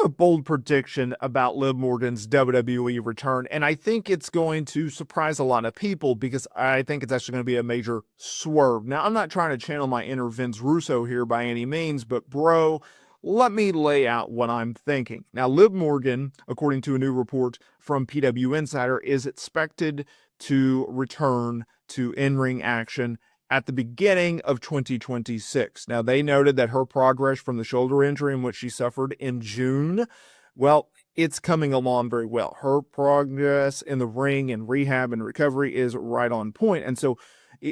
a bold prediction about Liv Morgan's WWE return, and I think it's going to surprise a lot of people because I think it's actually going to be a major swerve. Now, I'm not trying to channel my inner Vince Russo here by any means, but bro, let me lay out what I'm thinking. Now, Liv Morgan, according to a new report from PW Insider, is expected to return to in-ring action at the beginning of 2026. Now, they noted that her progress from the shoulder injury in which she suffered in June, well, it's coming along very well. Her progress in the ring and rehab and recovery is right on point. And so,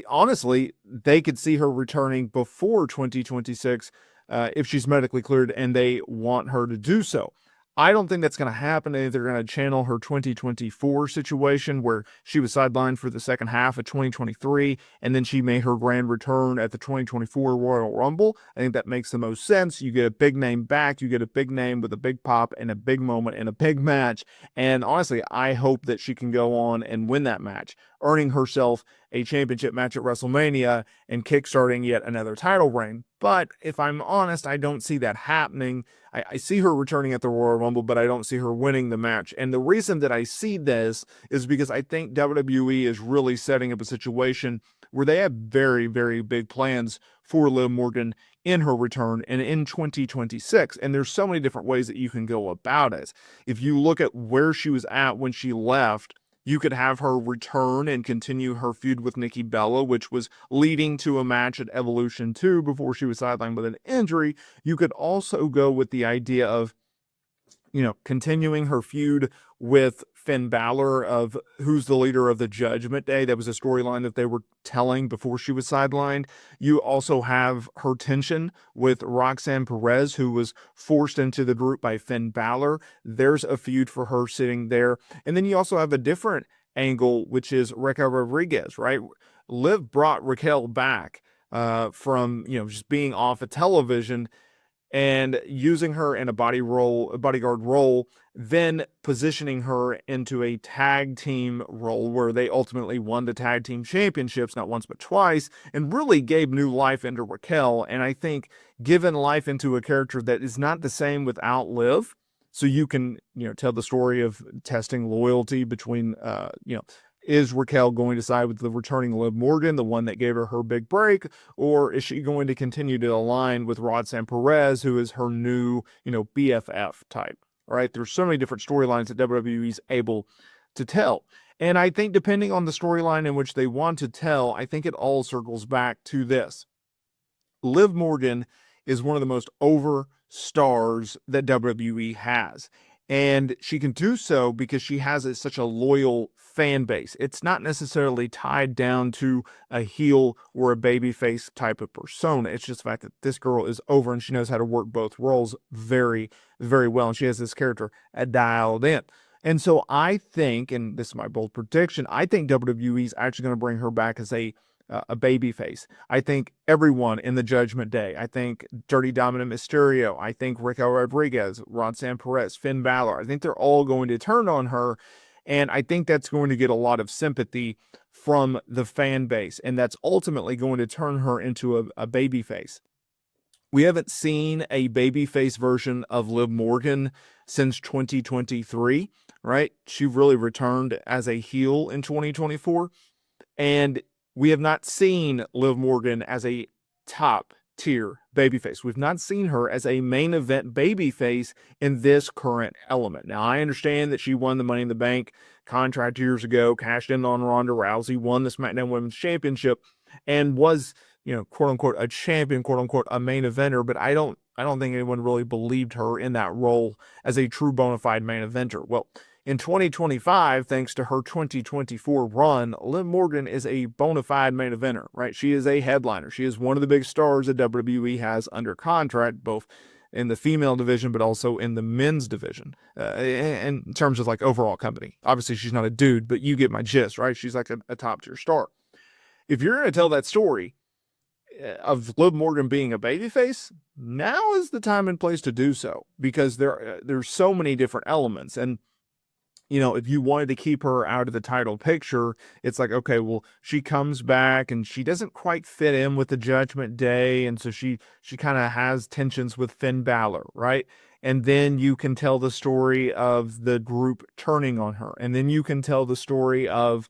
honestly, they could see her returning before 2026 if she's medically cleared and they want her to do so. I don't think that's going to happen. They're going to channel her 2024 situation where she was sidelined for the second half of 2023, and then she made her grand return at the 2024 Royal Rumble. I think that makes the most sense. You get a big name back. You get a big name with a big pop and a big moment and a big match. And honestly, I hope that she can go on and win that match, earning herself a championship match at WrestleMania and kickstarting yet another title reign. But if I'm honest, I don't see that happening. I see her returning at the Royal Rumble, but I don't see her winning the match. And the reason that I see this is because I think WWE is really setting up a situation where they have very, very big plans for Liv Morgan in her return and in 2026. And there's so many different ways that you can go about it. If you look at where she was at when she left, you could have her return and continue her feud with Nikki Bella, which was leading to a match at Evolution 2 before she was sidelined with an injury. You could also go with the idea of, continuing her feud with Finn Balor of who's the leader of the Judgment Day. That was a storyline that they were telling before she was sidelined. You also have her tension with Roxanne Perez, who was forced into the group by Finn Balor. There's a feud for her sitting there. And then you also have a different angle, which is Raquel Rodriguez, right? Liv brought Raquel back from, just being off of television and using her in a bodyguard role, then positioning her into a tag team role where they ultimately won the tag team championships, not once but twice, and really gave new life into Raquel. And I think given life into a character that is not the same without Liv, so you can, tell the story of testing loyalty between, is Raquel going to side with the returning Liv Morgan, the one that gave her big break, or is she going to continue to align with Roxanne Perez, who is her new, BFF type, right? There's so many different storylines that WWE is able to tell. And I think depending on the storyline in which they want to tell, I think it all circles back to this. Liv Morgan is one of the most over stars that WWE has. And she can do so because she has such a loyal fan base. It's not necessarily tied down to a heel or a babyface type of persona. It's just the fact that this girl is over and she knows how to work both roles very, very well. And she has this character dialed in. And so I think, and this is my bold prediction, I think WWE is actually going to bring her back as a babyface. I think everyone in the Judgment Day, I think Dirty Dominant Mysterio, I think Raquel Rodriguez, Roxanne Perez, Finn Balor, I think they're all going to turn on her. And I think that's going to get a lot of sympathy from the fan base. And that's ultimately going to turn her into a babyface. We haven't seen a babyface version of Liv Morgan since 2023, right? She really returned as a heel in 2024. And we have not seen Liv Morgan as a top tier babyface. We've not seen her as a main event babyface in this current element. Now, I understand that she won the Money in the Bank contract years ago, cashed in on Ronda Rousey, won the SmackDown Women's Championship, and was, quote unquote, a champion, quote unquote, a main eventer. But I don't think anyone really believed her in that role as a true bona fide main eventer. Well, in 2025, thanks to her 2024 run, Liv Morgan is a bona fide main eventer, right? She is a headliner. She is one of the big stars that WWE has under contract, both in the female division, but also in the men's division, in terms of like overall company. Obviously, she's not a dude, but you get my gist, right? She's like a top tier star. If you're going to tell that story of Liv Morgan being a babyface, now is the time and place to do so, because there's so many different elements. And if you wanted to keep her out of the title picture, it's like, okay, well, she comes back and she doesn't quite fit in with the Judgment Day. And so she kind of has tensions with Finn Balor, right? and then you can tell the story of the group turning on her, and then you can tell the story of,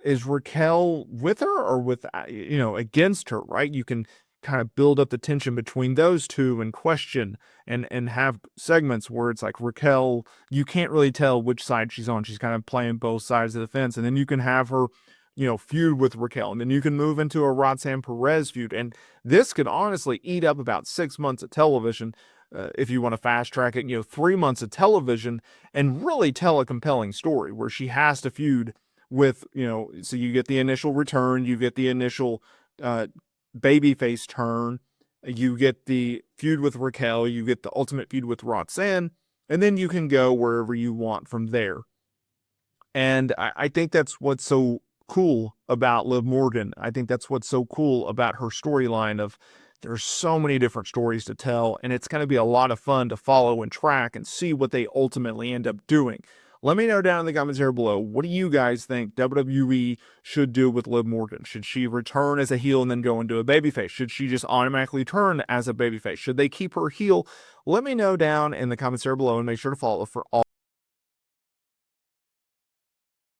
is Raquel with her or with, against her, right? You can kind of build up the tension between those two and question and have segments where it's like Raquel, you can't really tell which side she's on. She's kind of playing both sides of the fence. And then you can have her, feud with Raquel. And then you can move into a Roxanne Perez feud. And this could honestly eat up about 6 months of television. If you want to fast track it, 3 months of television and really tell a compelling story where she has to feud with, so you get the initial return, you get the initial babyface turn, you get the feud with Raquel, you get the ultimate feud with Roxanne, and then you can go wherever you want from there. And I think that's what's so cool about Liv Morgan. I think that's what's so cool about her storyline of, there's so many different stories to tell, and it's going to be a lot of fun to follow and track and see what they ultimately end up doing. Let me know down in the comments here below, what do you guys think WWE should do with Liv Morgan? Should she return as a heel and then go into a babyface? Should she just automatically turn as a babyface? Should they keep her heel? Let me know down in the comments here below, and make sure to follow for all